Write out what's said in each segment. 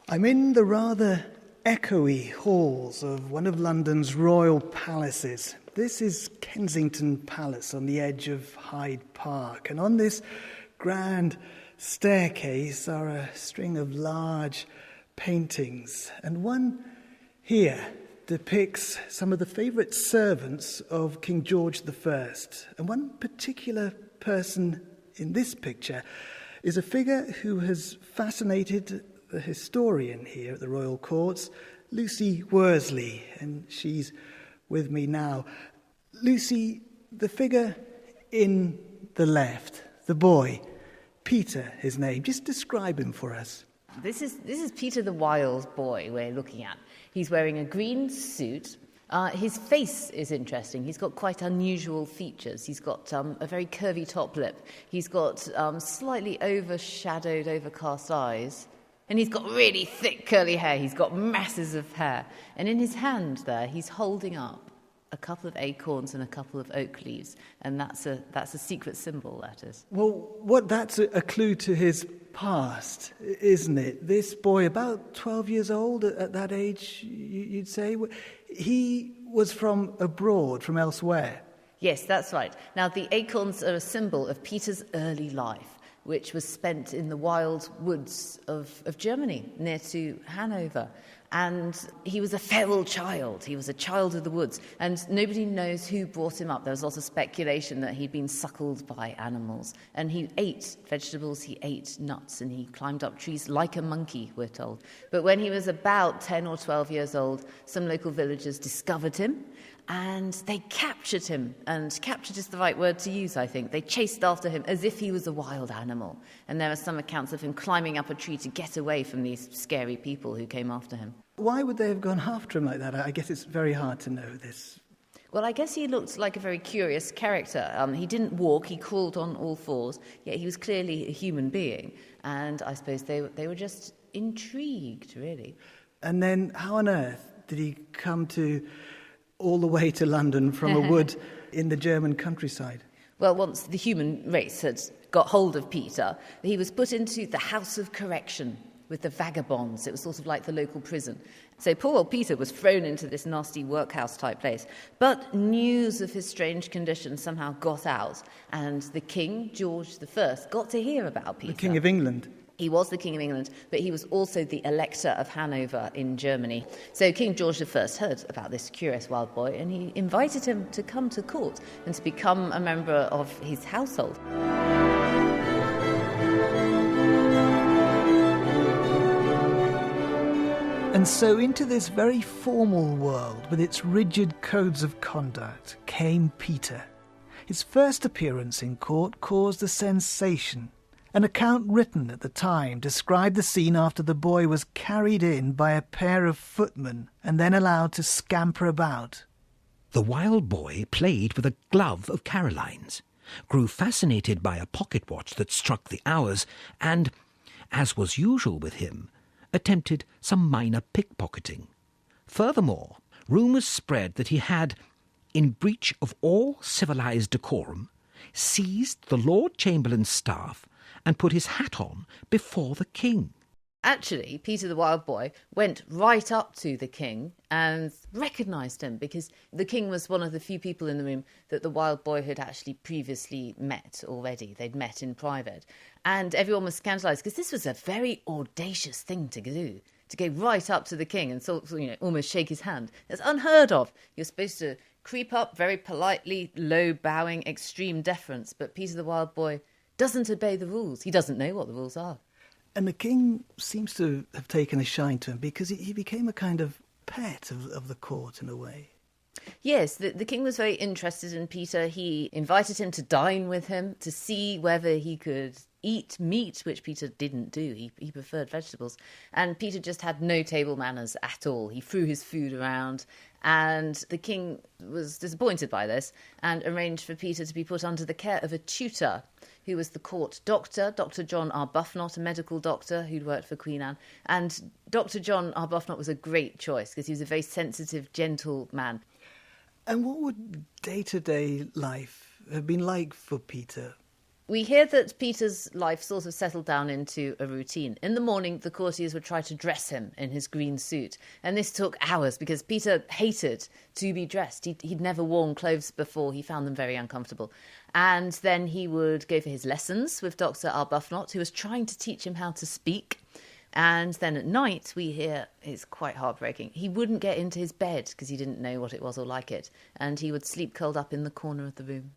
I'm in the rather echoey halls of one of London's royal palaces. This is Kensington Palace on the edge of Hyde Park, and on this grand staircase are a string of large paintings, and one here depicts some of the favourite servants of King George I. And one particular person in this picture is a figure who has fascinated the historian here at the Royal Courts, Lucy Worsley, and she's with me now. Lucy, the figure in the left, the boy, Peter, his name, just describe him for us. This is Peter the Wild Boy we're looking at. He's wearing a green suit. His face is interesting. He's got quite unusual features. He's got a very curvy top lip. He's got slightly overshadowed, overcast eyes. And he's got really thick curly hair. He's got masses of hair. And in his hand there, he's holding up a couple of acorns and a couple of oak leaves. And that's a secret symbol, that is. Well, that's a clue to his past, isn't it? This boy, about 12 years old at that age, you'd say, he was from abroad, from elsewhere. Yes, that's right. Now, the acorns are a symbol of Peter's early life, which was spent in the wild woods of Germany, near to Hanover. And he was a feral child. He was a child of the woods. And nobody knows who brought him up. There was lots of speculation that he'd been suckled by animals. And he ate vegetables, he ate nuts, and he climbed up trees like a monkey, we're told. But when he was about 10 or 12 years old, some local villagers discovered him. And they captured him, and captured is the right word to use, I think. They chased after him as if he was a wild animal. And there are some accounts of him climbing up a tree to get away from these scary people who came after him. Why would they have gone after him like that? I guess it's very hard to know this. Well, I guess he looked like a very curious character. He didn't walk, he crawled on all fours, yet he was clearly a human being. And I suppose they were just intrigued, really. And then how on earth did he come all the way to London from a wood in the German countryside? Well, once the human race had got hold of Peter, he was put into the House of Correction with the vagabonds. It was sort of like the local prison. So poor old Peter was thrown into this nasty workhouse-type place. But news of his strange condition somehow got out, and the King, George I, got to hear about Peter. The King of England. He was the King of England, but he was also the Elector of Hanover in Germany. So King George I heard about this curious wild boy, and he invited him to come to court and to become a member of his household. And so into this very formal world, with its rigid codes of conduct, came Peter. His first appearance in court caused a sensation. An account written at the time described the scene after the boy was carried in by a pair of footmen and then allowed to scamper about. The wild boy played with a glove of Caroline's, grew fascinated by a pocket watch that struck the hours, and, as was usual with him, attempted some minor pickpocketing. Furthermore, rumours spread that he had, in breach of all civilised decorum, seized the Lord Chamberlain's staff and put his hat on before the king. Actually, Peter the Wild Boy went right up to the king and recognised him, because the king was one of the few people in the room that the wild boy had actually previously met already. They'd met in private. And everyone was scandalised, because this was a very audacious thing to do, to go right up to the king and almost shake his hand. That's unheard of. You're supposed to creep up very politely, low bowing, extreme deference. But Peter the Wild Boy doesn't obey the rules. He doesn't know what the rules are. And the king seems to have taken a shine to him, because he became a kind of pet of the court in a way. Yes, the king was very interested in Peter. He invited him to dine with him to see whether he could eat meat, which Peter didn't do. He preferred vegetables. And Peter just had no table manners at all. He threw his food around, and the king was disappointed by this and arranged for Peter to be put under the care of a tutor who was the court doctor, Dr. John Arbuthnot, a medical doctor who'd worked for Queen Anne. And Dr. John Arbuthnot was a great choice, because he was a very sensitive, gentle man. And what would day-to-day life have been like for Peter? We hear that Peter's life sort of settled down into a routine. In the morning, the courtiers would try to dress him in his green suit. And this took hours because Peter hated to be dressed. He'd never worn clothes before. He found them very uncomfortable. And then he would go for his lessons with Dr. Arbuthnot, who was trying to teach him how to speak. And then at night, we hear, it's quite heartbreaking, he wouldn't get into his bed because he didn't know what it was or like it. And he would sleep curled up in the corner of the room.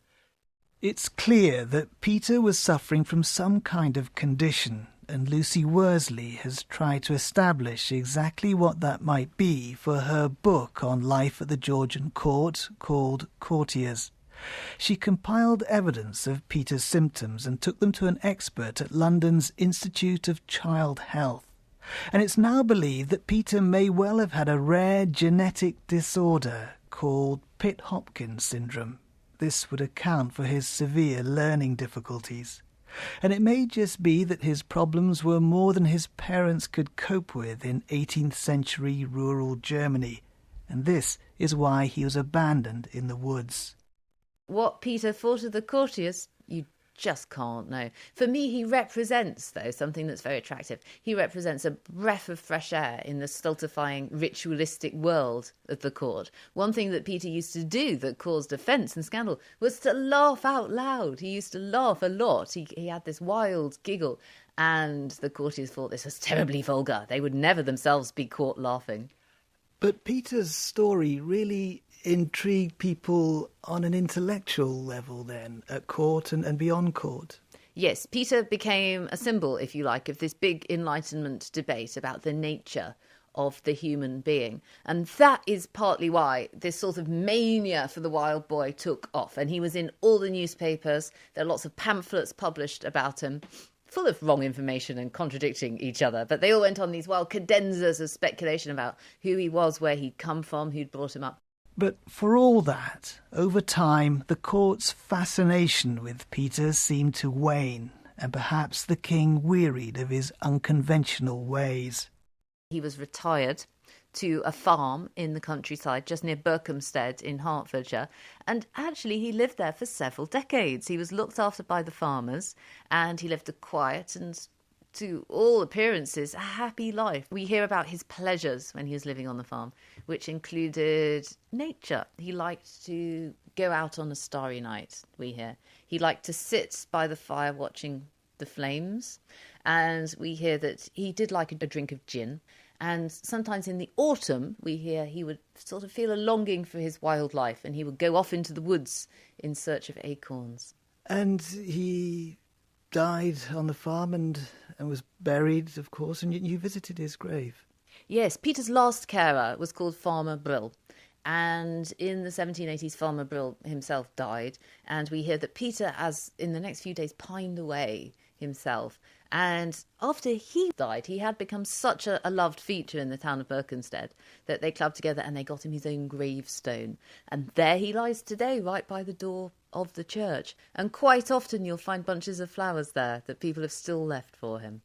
It's clear that Peter was suffering from some kind of condition, and Lucy Worsley has tried to establish exactly what that might be for her book on life at the Georgian court called Courtiers. She compiled evidence of Peter's symptoms and took them to an expert at London's Institute of Child Health. And it's now believed that Peter may well have had a rare genetic disorder called Pitt-Hopkins syndrome. This would account for his severe learning difficulties. And it may just be that his problems were more than his parents could cope with in 18th century rural Germany. And this is why he was abandoned in the woods. What Peter thought of the courtiers, you just can't know. For me, he represents, though, something that's very attractive. He represents a breath of fresh air in the stultifying, ritualistic world of the court. One thing that Peter used to do that caused offence and scandal was to laugh out loud. He used to laugh a lot. He had this wild giggle, and the courtiers thought this was terribly vulgar. They would never themselves be caught laughing. But Peter's story really intrigued people on an intellectual level then, at court and beyond court. Yes, Peter became a symbol, if you like, of this big Enlightenment debate about the nature of the human being. And that is partly why this sort of mania for the wild boy took off. And he was in all the newspapers. There are lots of pamphlets published about him, full of wrong information and contradicting each other. But they all went on these wild cadenzas of speculation about who he was, where he'd come from, who'd brought him up. But for all that, over time, the court's fascination with Peter seemed to wane, and perhaps the king wearied of his unconventional ways. He was retired to a farm in the countryside just near Berkhamsted in Hertfordshire, and actually he lived there for several decades. He was looked after by the farmers, and he lived a quiet and, to all appearances, a happy life. We hear about his pleasures when he was living on the farm, which included nature. He liked to go out on a starry night, we hear. He liked to sit by the fire watching the flames, and we hear that he did like a drink of gin. And sometimes in the autumn, we hear he would sort of feel a longing for his wild life, and he would go off into the woods in search of acorns. And he died on the farm and was buried, of course, and you visited his grave. Yes, Peter's last carer was called Farmer Brill. And in the 1780s, Farmer Brill himself died. And we hear that Peter, as in the next few days, pined away himself. And after he died, he had become such a loved feature in the town of Berkhamsted that they clubbed together and they got him his own gravestone. And there he lies today, right by the door of the church. And quite often you'll find bunches of flowers there that people have still left for him.